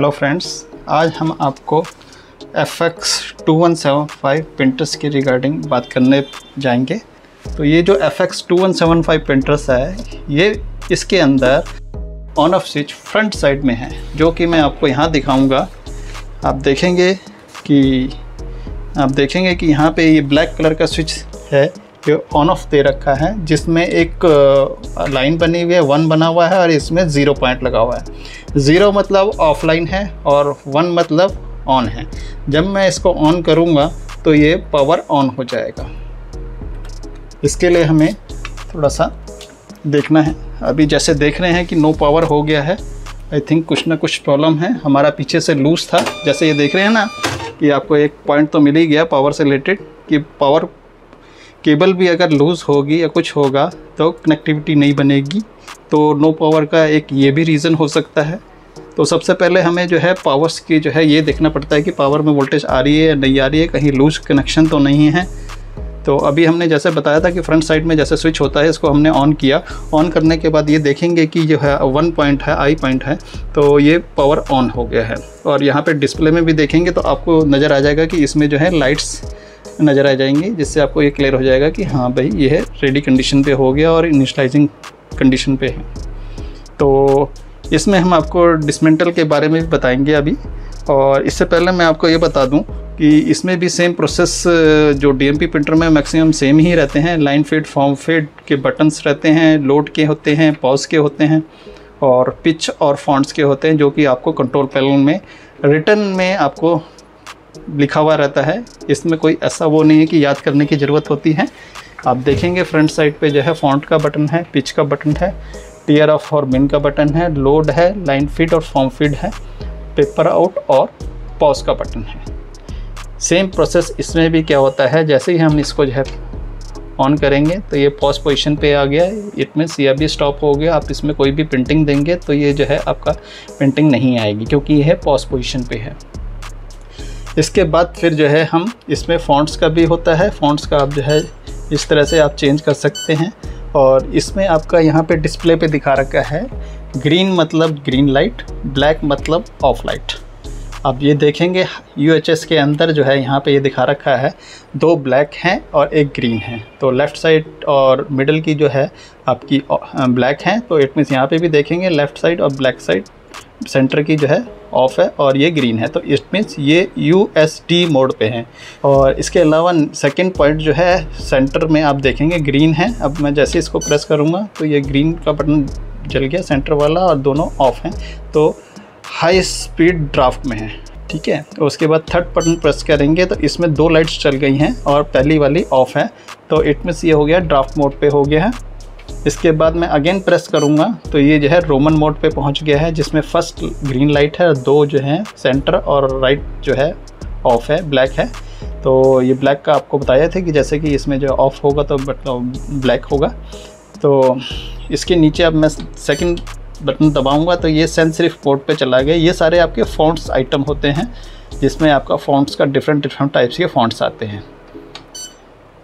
Hello friends, आज हम आपको FX2175 प्रिंटर्स के रिगार्डिंग बात करने जाएंगे। तो ये जो FX2175 प्रिंटर्स है, ये इसके अंदर on off switch front side में है, जो कि मैं आपको यहाँ दिखाऊंगा। आप देखेंगे कि यहाँ पे ये ब्लैक कलर का स्विच है, ये ऑन ऑफ दे रखा है, जिसमें एक लाइन बनी हुई है, 1 बना हुआ है और इसमें 0 पॉइंट लगा हुआ है। 0 मतलब ऑफलाइन है और 1 मतलब ऑन है। जब मैं इसको ऑन करूँगा तो ये पावर ऑन हो जाएगा। इसके लिए हमें थोड़ा सा देखना है। अभी जैसे देख रहे हैं कि नो पावर हो गया है। आई थिंक कुछ ना कुछ प्रॉब्लम है, हमारा पीछे से लूज़ था। जैसे ये देख रहे हैं ना कि आपको एक पॉइंट तो मिल ही गया पावर से रिलेटेड, कि पावर केबल भी अगर लूज़ होगी या कुछ होगा तो कनेक्टिविटी नहीं बनेगी। तो नो पावर का एक ये भी रीज़न हो सकता है। तो सबसे पहले हमें जो है पावर्स की जो है ये देखना पड़ता है कि पावर में वोल्टेज आ रही है या नहीं आ रही है, कहीं लूज़ कनेक्शन तो नहीं है। तो अभी हमने जैसे बताया था कि फ्रंट साइड में जैसे स्विच होता है, इसको हमने ऑन किया। ऑन करने के बाद ये देखेंगे कि जो है 1 पॉइंट है, आई पॉइंट है, तो ये पावर ऑन हो गया है। और यहाँ पे डिस्प्ले में भी देखेंगे तो आपको नज़र आ जाएगा कि इसमें जो है लाइट्स नज़र आ जाएंगी, जिससे आपको ये क्लियर हो जाएगा कि हाँ भाई ये है रेडी कंडीशन पे हो गया और इनिशियलाइजिंग कंडीशन पे है। तो इसमें हम आपको डिसमेंटल के बारे में भी बताएंगे अभी। और इससे पहले मैं आपको ये बता दूं कि इसमें भी सेम प्रोसेस जो डीएमपी प्रिंटर में मैक्सिमम सेम ही रहते हैं। लाइन फीड, फॉर्म फीड के बटन्स रहते हैं, लोड के होते हैं, पॉज के होते हैं और पिच और फॉन्ट्स के होते हैं, जो कि आपको कंट्रोल पैनल में रिटन में आपको लिखा हुआ रहता है। इसमें कोई ऐसा वो नहीं है कि याद करने की ज़रूरत होती है। आप देखेंगे फ्रंट साइड पे जो है फॉन्ट का बटन है, पिच का बटन है, टीयर ऑफ और मिन का बटन है, लोड है, लाइन फीड और फॉर्म फीड है, पेपर आउट और पॉज का बटन है। सेम प्रोसेस इसमें भी क्या होता है, जैसे ही हम इसको जो है ऑन करेंगे तो ये पॉज पोजीशन पे आ गया। इट मीन्स ये अभी स्टॉप हो गया। आप इसमें कोई भी प्रिंटिंग देंगे तो ये जो है आपका प्रिंटिंग नहीं आएगी, क्योंकि ये पॉज पोजीशन पे है। इसके बाद फिर जो है हम इसमें फ़ॉन्ट्स का भी होता है। फ़ॉन्ट्स का आप जो है इस तरह से आप चेंज कर सकते हैं। और इसमें आपका यहाँ पे डिस्प्ले पे दिखा रखा है ग्रीन मतलब ग्रीन लाइट, ब्लैक मतलब ऑफ लाइट। अब ये देखेंगे UHS के अंदर जो है यहाँ पे ये दिखा रखा है 2 ब्लैक हैं और 1 ग्रीन है। तो लेफ़्ट साइड और मिडल की जो है आपकी ब्लैक है, तो इट मीन्स यहाँ पे भी देखेंगे लेफ़्ट साइड और ब्लैक साइड, सेंटर की जो है ऑफ है और ये ग्रीन है। तो इट मीन्स ये USD मोड पे है। और इसके अलावा सेकंड पॉइंट जो है सेंटर में आप देखेंगे ग्रीन है। अब मैं जैसे इसको प्रेस करूँगा तो ये ग्रीन का बटन जल गया सेंटर वाला और दोनों ऑफ हैं, तो हाई स्पीड ड्राफ्ट में है। ठीक है। तो उसके बाद थर्ड बटन प्रेस करेंगे तो इसमें 2 लाइट्स चल गई हैं और पहली वाली ऑफ है, तो इट मीन्स ये हो गया ड्राफ्ट मोड पे हो गया है। इसके बाद मैं अगेन प्रेस करूँगा तो ये जो है रोमन मोड पे पहुँच गया है, जिसमें फर्स्ट ग्रीन लाइट है और 2 जो हैं सेंटर और राइट जो है ऑफ है, ब्लैक है। तो ये ब्लैक का आपको बताया था कि जैसे कि इसमें जो ऑफ होगा तो ब्लैक होगा। तो इसके नीचे अब मैं सेकंड बटन दबाऊंगा तो ये सेंस सिर्फ मोड पे चला गया। ये सारे आपके फ़ॉन्ट्स आइटम होते हैं, जिसमें आपका फ़ॉन्ट्स का डिफरेंट टाइप्स के फ़ॉन्ट्स आते हैं।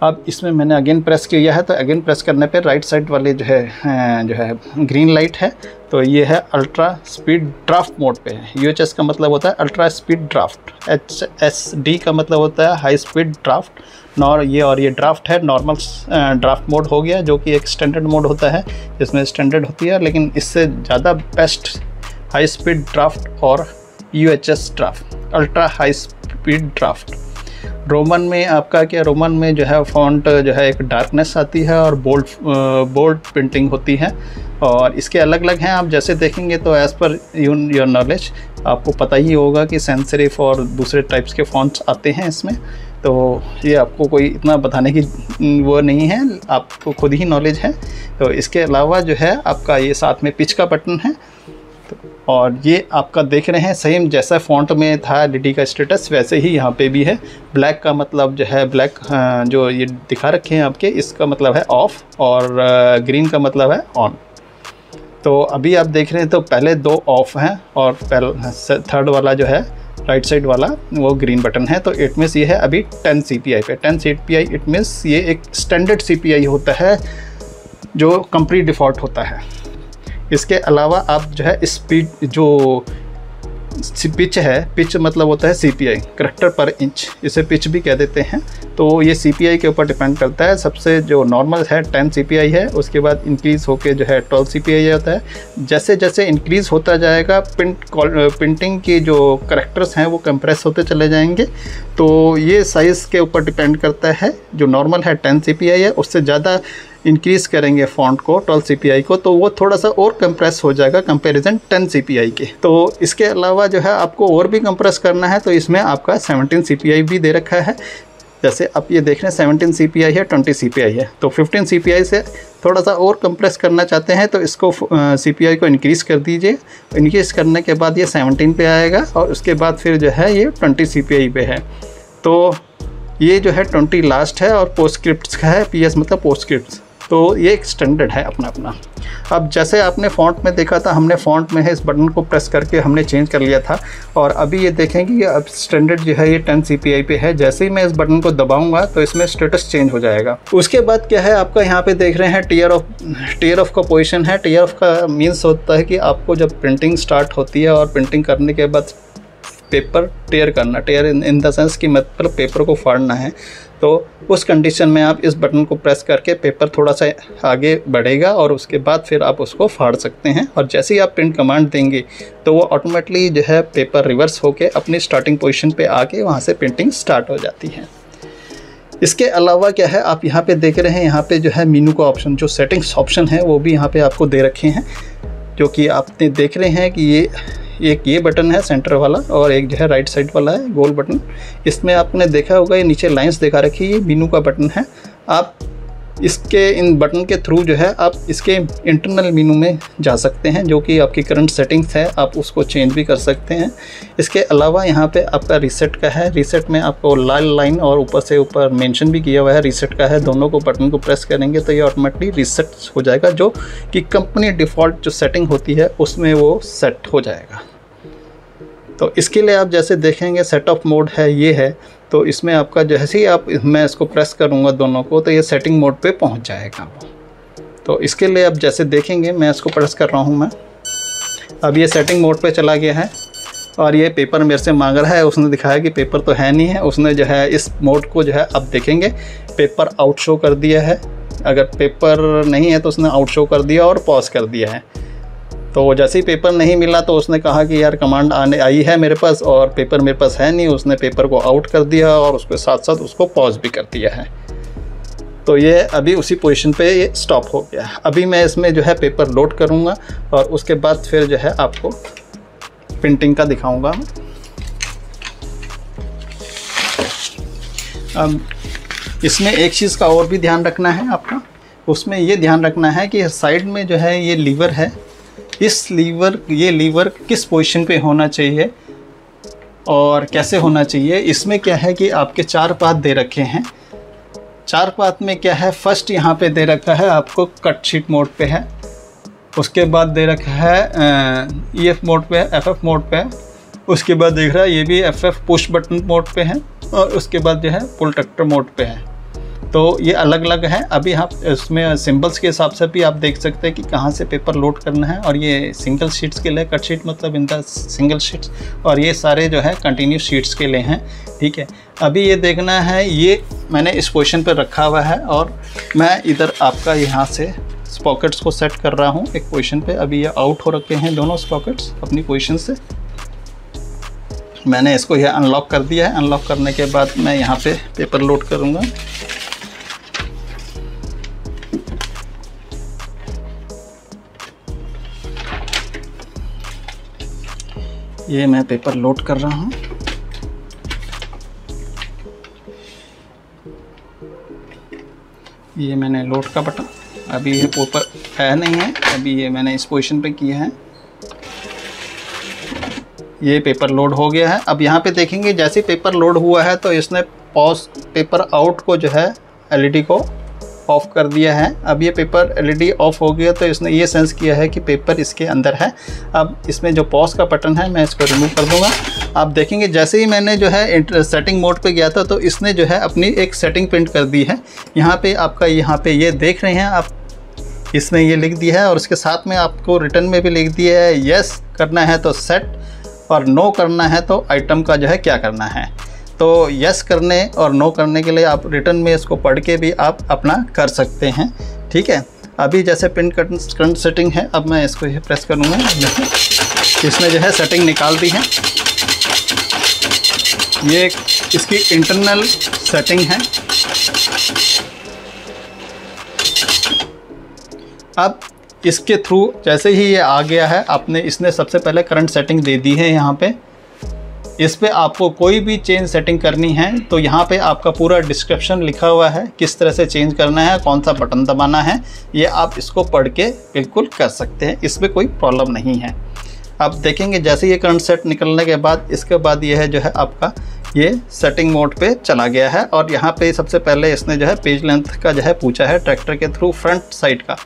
अब इसमें मैंने अगेन प्रेस किया है, तो अगेन प्रेस करने पे राइट साइड वाले जो है ग्रीन लाइट है, तो ये है अल्ट्रा स्पीड ड्राफ्ट मोड पे है। UHS का मतलब होता है अल्ट्रा स्पीड ड्राफ्ट, HSD का मतलब होता है हाई स्पीड ड्राफ्ट। और ये ड्राफ्ट है, नॉर्मल ड्राफ्ट मोड हो गया, जो कि एक स्टैंडर्ड मोड होता है, जिसमें स्टैंडर्ड होती है, लेकिन इससे ज़्यादा बेस्ट हाई स्पीड ड्राफ्ट और UHS draft, ultra high speed draft. Roman में आपका क्या, रोमन में जो है फ़ॉन्ट जो है एक डार्कनेस आती है और बोल्ड प्रिंटिंग होती है। और इसके अलग अलग हैं, आप जैसे देखेंगे तो एज़ पर योर नॉलेज आपको पता ही होगा कि सैंस सेरिफ और दूसरे टाइप्स के फ़ॉन्ट्स आते हैं इसमें। तो ये आपको कोई इतना बताने की वो नहीं है, आपको खुद ही नॉलेज है। तो इसके अलावा जो है आपका ये साथ में पिच का बटन है। और ये आपका देख रहे हैं सेम जैसा फ़ॉन्ट में था LED का स्टेटस, वैसे ही यहाँ पे भी है। ब्लैक का मतलब जो है ब्लैक जो ये दिखा रखे हैं आपके, इसका मतलब है ऑफ़, और ग्रीन का मतलब है ऑन। तो अभी आप देख रहे हैं तो पहले 2 ऑफ़ हैं और थर्ड वाला जो है राइट साइड वाला वो ग्रीन बटन है। तो इट मीन्स ये है अभी 10 CPI पे। 10 CPI इट मीन्स ये एक स्टैंडर्ड CPI होता है, जो कंप्लीट डिफ़ॉल्ट होता है। इसके अलावा आप जो है स्पीड जो पिच है, पिच मतलब होता है CPI, करैक्टर पर इंच, इसे पिच भी कह देते हैं। तो ये CPI के ऊपर डिपेंड करता है। सबसे जो नॉर्मल है 10 CPI है, उसके बाद इंक्रीज़ होके जो है 12 CPI होता है। जैसे जैसे इंक्रीज़ होता जाएगा प्रिंटिंग की जो करैक्टर्स हैं वो कंप्रेस होते चले जाएंगे। तो ये साइज़ के ऊपर डिपेंड करता है। जो नॉर्मल है 10 CPI है, उससे ज़्यादा इंक्रीज़ करेंगे फ़ॉन्ट को 12 CPI को, तो वो थोड़ा सा और कंप्रेस हो जाएगा कंपैरिजन 10 CPI के। तो इसके अलावा जो है आपको और भी कंप्रेस करना है, तो इसमें आपका 17 CPI भी दे रखा है। जैसे आप ये देख रहे हैं 17 CPI है, 20 CPI है। तो 15 CPI से थोड़ा सा और कंप्रेस करना चाहते हैं तो इसको CPI को इंक्रीज़ कर दीजिए। इंक्रीज़ करने के बाद ये 17 पे आएगा और उसके बाद फिर जो है ये 20 CPI पे है। तो ये जो है 20 लास्ट है और पोस्टस्क्रिप्ट्स का है, PS मतलब पोस्टस्क्रिप्ट्स। तो ये एक स्टैंडर्ड है अपना अपना। अब जैसे आपने फ़ॉन्ट में देखा था, हमने फ़ॉन्ट में है इस बटन को प्रेस करके हमने चेंज कर लिया था। और अभी ये देखेंगे कि अब स्टैंडर्ड जो है ये 10 CPI पे है। जैसे ही मैं इस बटन को दबाऊंगा तो इसमें स्टेटस चेंज हो जाएगा। उसके बाद क्या है, आपका यहाँ पे देख रहे हैं टीयर ऑफ का पोजीशन है। टीयर ऑफ का मीन्स होता है कि आपको जब प्रिंटिंग स्टार्ट होती है और प्रिंटिंग करने के बाद पेपर टेयर करना, टेयर इन द सेंस कि मतलब पेपर को फाड़ना है, तो उस कंडीशन में आप इस बटन को प्रेस करके पेपर थोड़ा सा आगे बढ़ेगा और उसके बाद फिर आप उसको फाड़ सकते हैं। और जैसे ही आप प्रिंट कमांड देंगे तो वो ऑटोमेटिकली जो है पेपर रिवर्स होके अपनी स्टार्टिंग पोजीशन पे आके वहाँ से प्रिंटिंग स्टार्ट हो जाती है। इसके अलावा क्या है, आप यहाँ पे देख रहे हैं, यहाँ पे जो है मीनू का ऑप्शन, जो सेटिंग्स ऑप्शन है वो भी यहाँ पे आपको दे रखे हैं। जो कि आपने देख रहे हैं कि ये बटन है सेंटर वाला और एक जो है राइट साइड वाला है गोल बटन। इसमें आपने देखा होगा ये नीचे लाइंस दिखा रखी है, ये मीनू का बटन है। आप इसके इन बटन के थ्रू जो है आप इसके इंटरनल मीनू में जा सकते हैं, जो कि आपकी करंट सेटिंग्स है, आप उसको चेंज भी कर सकते हैं। इसके अलावा यहाँ पे आपका रीसेट का है। रीसेट में आपको लाल लाइन और ऊपर से ऊपर मेंशन भी किया हुआ है रीसेट का है। दोनों को बटन को प्रेस करेंगे तो ये ऑटोमेटिकली रीसेट हो जाएगा, जो कि कंपनी डिफ़ॉल्ट जो सेटिंग होती है उसमें वो सेट हो जाएगा। तो इसके लिए आप जैसे देखेंगे सेट ऑफ मोड है, ये है। तो इसमें आपका जैसे ही मैं इसको प्रेस करूँगा दोनों को तो ये सेटिंग मोड पे पहुँच जाएगा। तो इसके लिए आप जैसे देखेंगे, मैं इसको प्रेस कर रहा हूँ, मैं अब ये सेटिंग मोड पे चला गया है और ये पेपर मेरे से मांग रहा है। उसने दिखाया कि पेपर तो है नहीं है, उसने जो है इस मोड को जो है अब देखेंगे पेपर आउट शो कर दिया है। अगर पेपर नहीं है तो उसने आउट शो कर दिया और पॉज कर दिया है। तो जैसे ही पेपर नहीं मिला तो उसने कहा कि यार कमांड आई है मेरे पास और पेपर मेरे पास है नहीं, उसने पेपर को आउट कर दिया और उसके साथ साथ उसको पॉज भी कर दिया है। तो ये अभी उसी पोजीशन पे ये स्टॉप हो गया है। अभी मैं इसमें जो है पेपर लोड करूँगा और उसके बाद फिर जो है आपको प्रिंटिंग का दिखाऊँगा। अब इसमें एक चीज़ का और भी ध्यान रखना है आपका, उसमें ये ध्यान रखना है कि साइड में जो है ये लीवर है, ये लीवर किस पोजीशन पे होना चाहिए और कैसे होना चाहिए। इसमें क्या है कि आपके 4 पाथ दे रखे हैं। 4 पाथ में क्या है, फर्स्ट यहाँ पे दे रखा है आपको कट शीट मोड पे है, उसके बाद दे रखा है EF मोड पे है, FF मोड पे है, उसके बाद देख रहा है ये भी FF पुश बटन मोड पे है और उसके बाद जो है पुल ट्रैक्टर मोड पे है। तो ये अलग अलग है। अभी आप इसमें सिंबल्स के हिसाब से भी आप देख सकते हैं कि कहाँ से पेपर लोड करना है। और ये सिंगल शीट्स के लिए, कट शीट मतलब इन द सिंगल शीट्स, और ये सारे जो है कंटिन्यू शीट्स के लिए हैं। ठीक है, अभी ये देखना है, ये मैंने इस पोजीशन पर रखा हुआ है और मैं इधर आपका यहाँ से स्पॉकेट्स को सेट कर रहा हूँ एक पोजीशन पे। अभी ये आउट हो रखे हैं दोनों स्पॉकेट्स अपनी पोजीशन से। मैंने इसको यह अनलॉक कर दिया है। अनलॉक करने के बाद मैं यहाँ पे पेपर लोड करूँगा। ये मैं पेपर लोड कर रहा हूँ। ये मैंने लोड का बटन, अभी ये पेपर है नहीं है, अभी ये मैंने इस पोजीशन पे किया है। ये पेपर लोड हो गया है। अब यहाँ पे देखेंगे जैसे पेपर लोड हुआ है तो इसने पॉज पेपर आउट को जो है LED को ऑफ़ कर दिया है। अब ये पेपर LED ऑफ हो गया तो इसने ये सेंस किया है कि पेपर इसके अंदर है। अब इसमें जो पॉज का बटन है मैं इसको रिमूव कर दूंगा। आप देखेंगे जैसे ही मैंने जो है सेटिंग मोड पे गया था तो इसने जो है अपनी एक सेटिंग प्रिंट कर दी है। यहाँ पे आपका, यहाँ पे ये देख रहे हैं आप, इसने ये लिख दिया है और उसके साथ में आपको रिटर्न में भी लिख दिया है, यस करना है तो सेट और नो करना है तो आइटम का जो है क्या करना है। तो यस करने और नो करने के लिए आप रिटर्न में इसको पढ़ के भी आप अपना कर सकते हैं। ठीक है, अभी जैसे पिन करंट सेटिंग है, अब मैं इसको ये प्रेस करूँगा, इसने जो है सेटिंग निकाल दी है। ये इसकी इंटरनल सेटिंग है। अब इसके थ्रू जैसे ही ये आ गया है, आपने इसने सबसे पहले करंट सेटिंग दे दी है। यहाँ पे इस पे आपको कोई भी चेंज सेटिंग करनी है तो यहाँ पे आपका पूरा डिस्क्रिप्शन लिखा हुआ है, किस तरह से चेंज करना है, कौन सा बटन दबाना है, ये आप इसको पढ़ के बिल्कुल कर सकते हैं, इसमें कोई प्रॉब्लम नहीं है। आप देखेंगे जैसे ये करंट सेट निकलने के बाद, इसके बाद ये है जो है आपका ये सेटिंग मोड पे चला गया है। और यहाँ पे सबसे पहले इसने जो है पेज लेंथ का जो है पूछा है, ट्रैक्टर के थ्रू फ्रंट साइड का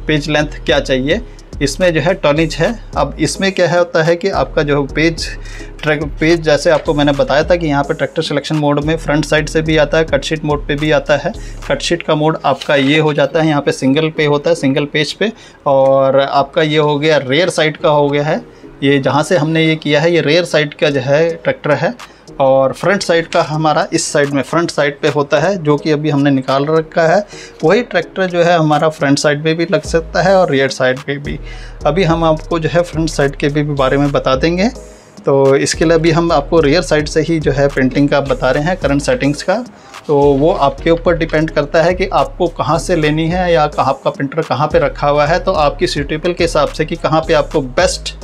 पेज लेंथ क्या चाहिए, इसमें जो है टॉनेज है। अब इसमें क्या है होता है कि आपका जो पेज जैसे आपको मैंने बताया था कि यहाँ पे ट्रैक्टर सिलेक्शन मोड में फ्रंट साइड से भी आता है, कटशीट मोड पे भी आता है। कटशीट का मोड आपका ये हो जाता है, यहाँ पे सिंगल पे होता है, सिंगल पेज पे। और आपका ये हो गया रेयर साइड का हो गया है, ये जहाँ से हमने ये किया है ये रेयर साइड का जो है ट्रैक्टर है। और फ्रंट साइड का हमारा इस साइड में फ्रंट साइड पे होता है, जो कि अभी हमने निकाल रखा है। वही ट्रैक्टर जो है हमारा फ्रंट साइड पे भी लग सकता है और रियर साइड पे भी। अभी हम आपको जो है फ्रंट साइड के भी बारे में बता देंगे। तो इसके लिए अभी हम आपको रियर साइड से ही जो है प्रिंटिंग का बता रहे हैं, करंट सेटिंग्स का। तो वो आपके ऊपर डिपेंड करता है कि आपको कहाँ से लेनी है या आपका प्रिंटर कहाँ पर रखा हुआ है। तो आपकी सूटेबल के हिसाब से कि कहाँ पर आपको बेस्ट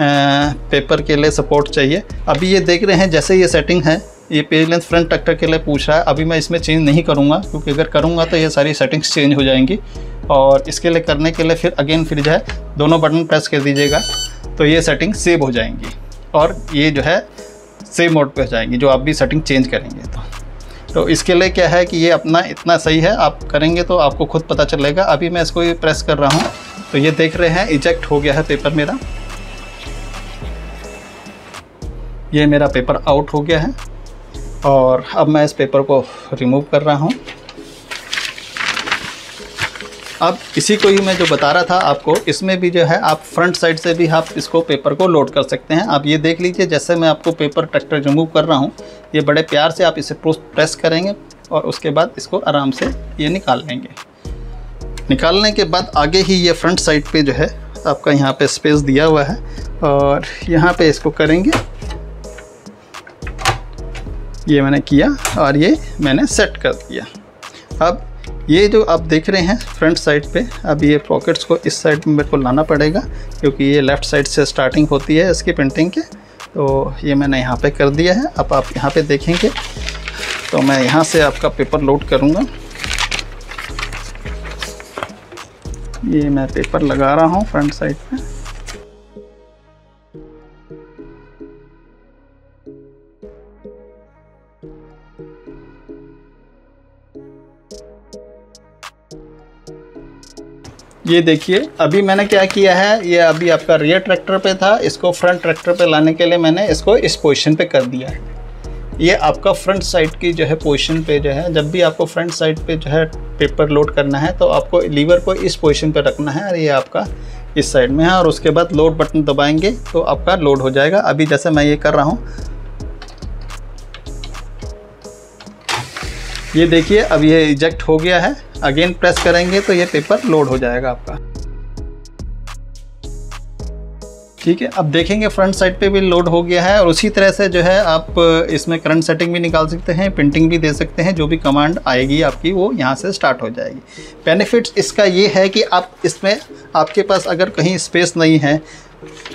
पेपर के लिए सपोर्ट चाहिए। अभी ये देख रहे हैं जैसे ये सेटिंग है, ये पेज लेंथ फ्रंट ट्रैक्टर के लिए पूछ रहा है। अभी मैं इसमें चेंज नहीं करूँगा, क्योंकि अगर करूँगा तो ये सारी सेटिंग्स चेंज हो जाएंगी। और इसके लिए करने के लिए फिर जो है दोनों बटन प्रेस कर दीजिएगा, तो ये सेटिंग सेव हो जाएंगी और ये जो है सेव मोड पे हो जाएंगी, जो आप भी सेटिंग चेंज करेंगे। तो इसके लिए क्या है कि ये अपना इतना सही है, आप करेंगे तो आपको खुद पता चलेगा। अभी मैं इसको ये प्रेस कर रहा हूँ तो ये देख रहे हैं इजेक्ट हो गया है पेपर मेरा, ये मेरा पेपर आउट हो गया है। और अब मैं इस पेपर को रिमूव कर रहा हूँ। अब इसी को ही मैं जो बता रहा था आपको, इसमें भी जो है आप फ्रंट साइड से भी आप इसको पेपर को लोड कर सकते हैं। आप ये देख लीजिए, जैसे मैं आपको पेपर ट्रैक्टर रिमूव कर रहा हूँ, ये बड़े प्यार से आप इसे प्रेस करेंगे और उसके बाद इसको आराम से ये निकाल लेंगे। निकालने के बाद आगे ही ये फ्रंट साइड पे जो है आपका यहाँ पे स्पेस दिया हुआ है और यहाँ पे इसको करेंगे, ये मैंने किया और ये मैंने सेट कर दिया। अब ये जो आप देख रहे हैं फ्रंट साइड पे, अब ये पॉकेट्स को इस साइड में मेरे को लाना पड़ेगा, क्योंकि ये लेफ़्ट साइड से स्टार्टिंग होती है इसकी प्रिंटिंग के। तो ये मैंने यहाँ पे कर दिया है। अब आप यहाँ पे देखेंगे तो मैं यहाँ से आपका पेपर लोड करूँगा। ये मैं पेपर लगा रहा हूँ फ्रंट साइड पे। ये देखिए अभी मैंने क्या किया है, ये अभी आपका रियर ट्रैक्टर पे था, इसको फ्रंट ट्रैक्टर पे लाने के लिए मैंने इसको इस पोजीशन पे कर दिया है। ये आपका फ्रंट साइड की जो है पोजीशन पे जो है, जब भी आपको फ्रंट साइड पे जो है पेपर लोड करना है तो आपको लीवर को इस पोजीशन पे रखना है और ये आपका इस साइड में है। और उसके बाद लोड बटन दबाएंगे तो आपका लोड हो जाएगा। अभी जैसे मैं ये कर रहा हूँ, ये देखिए अब ये इजेक्ट हो गया है। अगेन प्रेस करेंगे तो ये पेपर लोड हो जाएगा आपका। ठीक है, अब देखेंगे फ्रंट साइड पे भी लोड हो गया है। और उसी तरह से जो है आप इसमें करंट सेटिंग भी निकाल सकते हैं, प्रिंटिंग भी दे सकते हैं। जो भी कमांड आएगी आपकी वो यहाँ से स्टार्ट हो जाएगी। बेनिफिट्स इसका ये है कि आप इसमें आपके पास अगर कहीं स्पेस नहीं है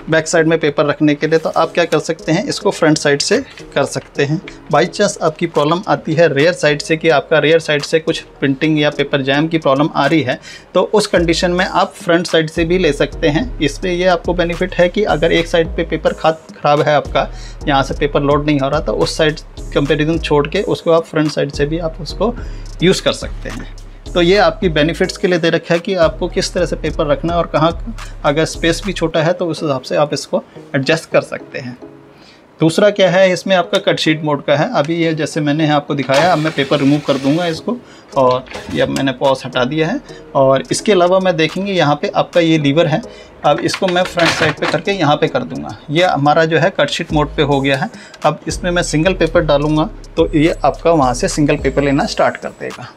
बैक साइड में पेपर रखने के लिए, तो आप क्या कर सकते हैं, इसको फ्रंट साइड से कर सकते हैं। बाई चांस आपकी प्रॉब्लम आती है रेयर साइड से कि आपका रेयर साइड से कुछ प्रिंटिंग या पेपर जैम की प्रॉब्लम आ रही है, तो उस कंडीशन में आप फ्रंट साइड से भी ले सकते हैं। इसमें ये आपको बेनिफिट है कि अगर एक साइड पे पेपर ख़राब है आपका, यहाँ से पेपर लोड नहीं हो रहा, तो उस साइड कंपेरिजन छोड़ के उसको आप फ्रंट साइड से भी आप उसको यूज़ कर सकते हैं। तो ये आपकी बेनिफिट्स के लिए दे रखा है कि आपको किस तरह से पेपर रखना है और कहाँ, अगर स्पेस भी छोटा है तो उस हिसाब से आप इसको एडजस्ट कर सकते हैं। दूसरा क्या है, इसमें आपका कट शीट मोड का है। अभी ये जैसे मैंने आपको दिखाया, अब मैं पेपर रिमूव कर दूंगा इसको, और ये अब मैंने पॉज हटा दिया है। और इसके अलावा मैं देखेंगे यहाँ पे आपका ये लीवर है, अब इसको मैं फ्रंट साइड पे करके यहाँ पे कर दूंगा। ये हमारा जो है कट शीट मोड पे हो गया है। अब इसमें मैं सिंगल पेपर डालूंगा तो ये आपका वहाँ से सिंगल पेपर लेना स्टार्ट कर देगा।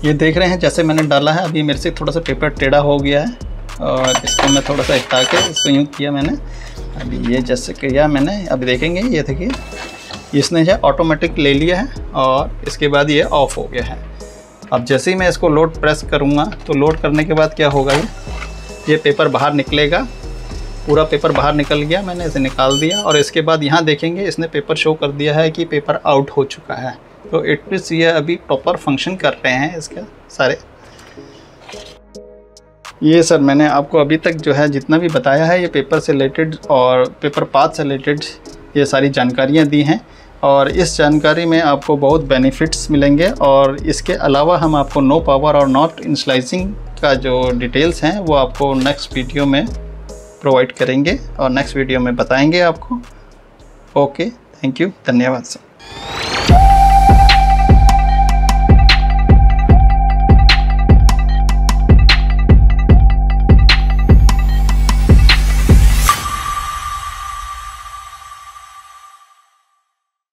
ये देख रहे हैं जैसे मैंने डाला है, अभी मेरे से थोड़ा सा पेपर टेढ़ा हो गया है और इसको मैं थोड़ा सा हटा के इसको यूँ किया मैंने। अभी ये जैसे किया मैंने, अभी देखेंगे ये देखिए इसने जो ऑटोमेटिक ले लिया है और इसके बाद ये ऑफ हो गया है। अब जैसे ही मैं इसको लोड प्रेस करूँगा तो लोड करने के बाद क्या होगा, ये पेपर बाहर निकलेगा, पूरा पेपर बाहर निकल गया, मैंने इसे निकाल दिया। और इसके बाद यहाँ देखेंगे इसने पेपर शो कर दिया है कि पेपर आउट हो चुका है। तो इट मीन्स ये अभी प्रॉपर फंक्शन कर रहे हैं इसके सारे। ये सर मैंने आपको अभी तक जो है जितना भी बताया है, ये पेपर से रिलेटेड और पेपर पाथ से रिलेटेड ये सारी जानकारियाँ दी हैं, और इस जानकारी में आपको बहुत बेनिफिट्स मिलेंगे। और इसके अलावा हम आपको नो पावर और नॉट इनिशियलाइजिंग का जो डिटेल्स हैं वो आपको नेक्स्ट वीडियो में प्रोवाइड करेंगे और नेक्स्ट वीडियो में बताएंगे आपको। ओके, थैंक यू, धन्यवाद सर।